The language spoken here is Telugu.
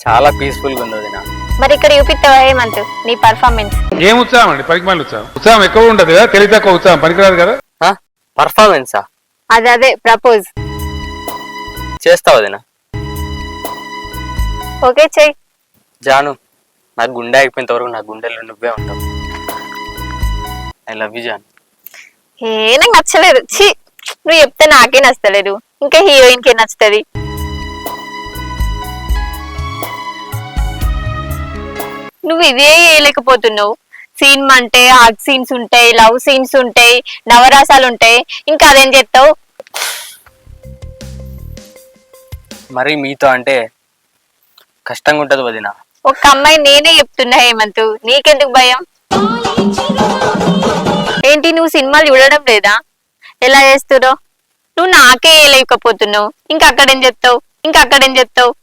చాలా పీస్ఫుల్ గా ఉంది వదిన. మరి ఇక్కడ చూపిస్తావా హేమంత్ నీ పర్ఫార్మెన్స్? ఏం ఉత్సాహం అండి, పనికి మళ్ళీ ఉత్సాహం ఎక్కువ ఉండదు కదా, తెలివి తక్కువ ఉత్సాహం పనికిరాదు కదా. పర్ఫార్మెన్సా? అదే ప్రపోజ్. చేస్తా వదిన. ఓకే చెయ్. జాను, నాకు గుండె అయిపోయేంత వరకు నా గుండెల్లో నువ్వే ఉంటావు. ఐ లవ్ యూ జాను. నాకు నచ్చలేదు. ఛీ, నువ్వు చెప్తే నాకే నచ్చలేదు, ఇంకా హీరోయిన్ కే నచ్చుతుంది. నువ్వు ఇదే వేయలేకపోతున్నావు. సినిమా అంటే హార్ట్ సీన్స్ ఉంటాయి, లవ్ సీన్స్ ఉంటాయి, నవరాసాలు ఉంటాయి, ఇంకా అదేం చేస్తావు? మరి మీతో అంటే కష్టంగా ఉంటది వదిన. ఒక అమ్మాయి నేనే చెప్తున్నా హేమంత్, నీకెందుకు భయం? ఏంటి నువ్వు సినిమాలు చూడడం లేదా? ఎలా చేస్తున్నావు? నువ్వు నాకే వేయలేకపోతున్నావు, ఇంకా అక్కడేం చెప్తావు?